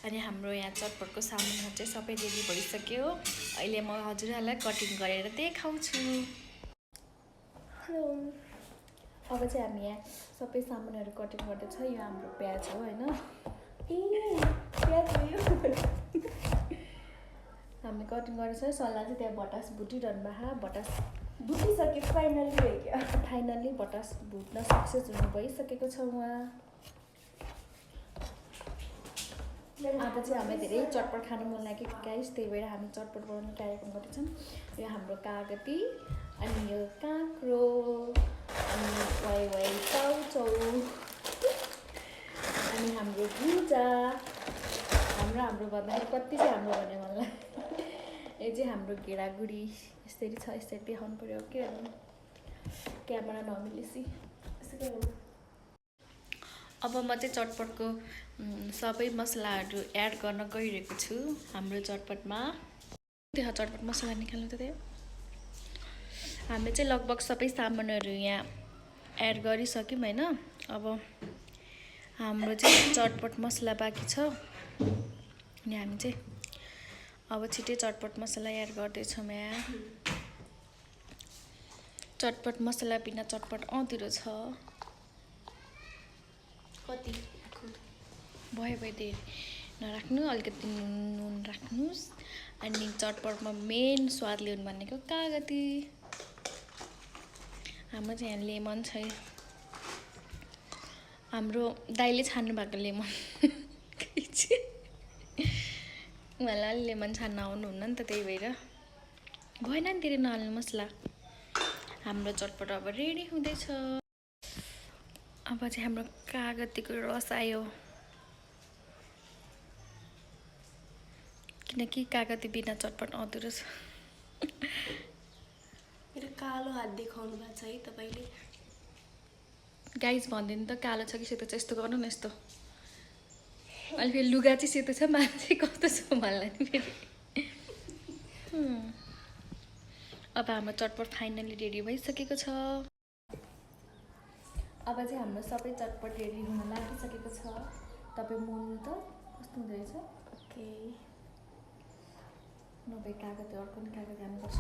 अनि हाम्रो यहाँ चटपटको सामानहरू चाहिँ सबै रेडी भइसक्यो। अहिले म हजुरहरूलाई कटिङ गरेर देखाउँछु। हेलो, अब चाहिँ हामी यहाँ सबै सामानहरू कटिङ गर्दैछ। यो हाम्रो प्याज हो होइन। प्याज हो यो। हामीले कटिङ गरेछ। सल्लाह चाहिँ त्यहाँ भटास भुटिरहनु भएको। भटास भुटिसक्यो फाइनली भयो। फाइनली भटास भुट्न सक्सेस हुनु भइसकेको छ उहाँ। अब चाहिँ हामीलाई धेरै चटपट खानु मन लाग्यो गाइस, त्यही भएर हामी चटपट बनाउने कार्यक्रम गर्दैछौँ। यो हाम्रो कागती, अनि यो काँक्रो, अनि वाइ चाउचाउ, अनि हाम्रो भुजा। हाम्रो भन्दाखेरि कति चाहिँ हाम्रो भन्ने मन लाग्यो। यो चाहिँ हाम्रो घेडागुडी यसरी छ, यसरी देखाउनु पऱ्यो के क्यामेरा नमिलेसी। अब म चाहिँ चटपटको सबै मसलाहरू एड गर्न गइरहेको छु हाम्रो चटपटमा। त्यहाँ चटपट मसला निकाल्नु त त्यहाँ। हामीले चाहिँ लगभग सबै सामानहरू यहाँ एड गरिसक्यौँ होइन। अब हाम्रो चाहिँ चटपट मसला बाँकी छ। अनि हामी चाहिँ अब छिटै चटपट मसला एड गर्दैछौँ यहाँ। चटपट मसला बिना चटपट आउँदो छ। कति भयो धेरै नराख्नु, अलिकति नुन राख्नुहोस्। अनि चटपटमा मेन स्वाद ल्याउनु भनेको कागती। हाम्रो चाहिँ यहाँ लेमन छ। हाम्रो दाइले छान्नु भएको लेमन। उहाँलाई लेमन छान्न आउनुहुन्न नि त, त्यही भएर भएन नि धेरै नहाल्नु मसला। हाम्रो चटपट अब रेडी हुँदैछ। अब चाहिँ हाम्रो कागतीको रस आयो, किनकि कागती बिना चटपट आउँदो रहेछ। मेरो कालो हात देखाउनु भएको छ है तपाईँले। गाइस भन्दैन त कालो छ कि सेतो छ, यस्तो गर्नु न यस्तो। अहिले फेरि लुगा चाहिँ सेतो छ, मान्छे कस्तो छ मलाई नि फेरि। अब हाम्रो चटपट फाइनली रेडी भइसकेको छ। अब चाहिँ हाम्रो सबै चटपट रेडी हुन लागिसकेको छ। तपाईँ मोल्नु त कस्तो हुँदो रहेछ। ओके, नभए कागती अर्को नि कागती हाल्नुपर्छ।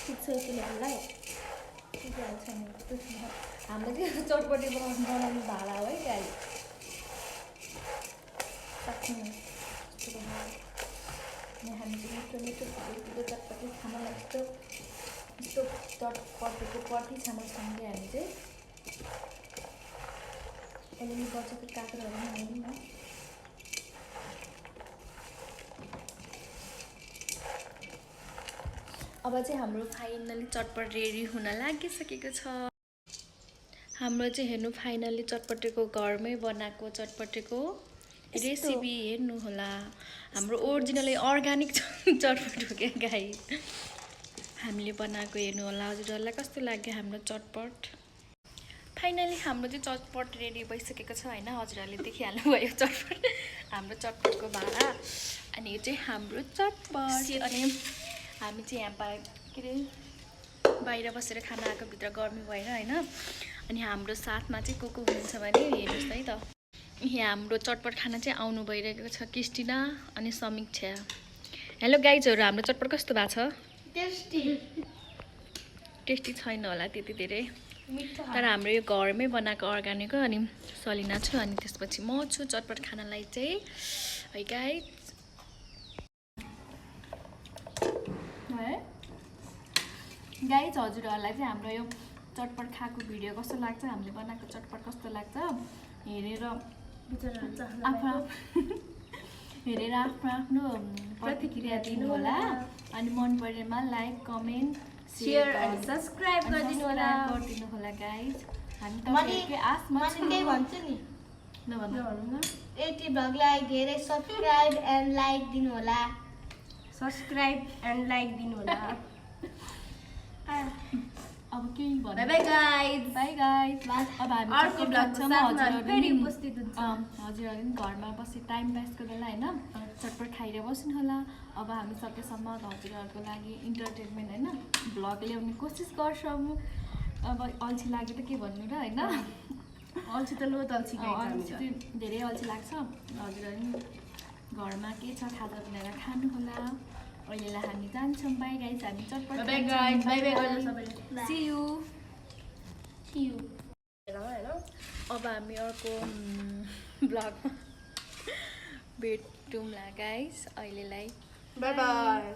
ठिक छ किनभने हाम्रो चाहिँ चटपटी बनाउने भाडा हो है गाई। सक्नु हामी चाहिँ मिठो चटपटी खान लाग्छ। यस्तो चटपटेको पटी छाना छौँ कि हामी चाहिँ अलिअलि बचेको काँक्रोहरू पनि हाल्यौँ न। अब चाहिँ हाम्रो फाइनली चटपट रेडी हुन लागिसकेको छ। हाम्रो चाहिँ हेर्नु फाइनली चटपटेको घरमै बनाएको चटपटेको रेसिपी हेर्नु होला। हाम्रो ओरिजिनली अर्ग्यानिक चटपट हो क्या गाई। हामीले बनाएको हेर्नु होला हजुरहरूलाई कस्तो लाग्यो हाम्रो चटपट। फाइनली हाम्रो चाहिँ चटपट रेडी भइसकेको छ होइन। हजुरहरूले देखिहाल्नुभयो चटपट, हाम्रो चटपटको भाडा। अनि यो चाहिँ हाम्रो चटपट। अनि हामी चाहिँ यहाँ के अरे बाहिर बसेर खाना आएको, भित्र गर्मी भएर होइन। अनि हाम्रो साथमा चाहिँ को हुनुहुन्छ भने हेर्नुहोस् है त। यहाँ हाम्रो चटपट खाना चाहिँ आउनु भइरहेको छ क्रिस्टिना अनि समीक्षा। हेलो गाइजहरू, हाम्रो चटपट कस्तो भएको छ? टेस्टी छैन होला त्यति धेरै, तर हाम्रो यो घरमै बनाएको अर्ग्यानिक हो। अनि सलिना छु, अनि त्यसपछि म छु चटपट खानालाई चाहिँ है गाइज। गाइज हजुरहरूलाई चाहिँ हाम्रो यो चटपट खाएको भिडियो कस्तो लाग्छ, हामीले बनाएको चटपट कस्तो लाग्छ हेरेर आफ्नो प्रतिक्रिया दिनु होला। अनि मन परेमा लाइक, कमेन्ट, शेयर अनि सब्स्क्राइब गरिदिनु होला गाइज। हामी तपाईँकै आसमा छौँ। के भन्छु नि नभन्नु न। एटी भ्लगलाई धेरै सब्स्क्राइब एन्ड लाइक दिनु होला। सब्स्क्राइब एन्ड लाइक दिनु होला। अब केही भन्नु। Bye guys. Bye guys. अब हामी अर्को ब्लगमा फेरि उपस्थित हुन्छ। हजुरहरू पनि घरमा बसी टाइम पासको बेला होइन चटपट खाएर बस्नु होला। अब हामी सकेसम्म हजुरहरूको लागि इन्टरटेनमेन्ट होइन भ्लग ल्याउने कोसिस गर्छौँ। अब अल्छी लाग्यो त के भन्नु र होइन। अल्छी त लो तल्छी अल्छी चाहिँ धेरै अल्छी लाग्छ हजुरहरू नि घरमा के छ खाजा बनाएर खानु होला अहिलेलाई हामी जान्छौँ बाई गाइस हामी चटपट बाई गाइस बाई बाई गर्नु सबैले सी यू हैन अब हामी अर्को ब्लगमा भेटौँला गाइस अहिलेलाई बाई बाई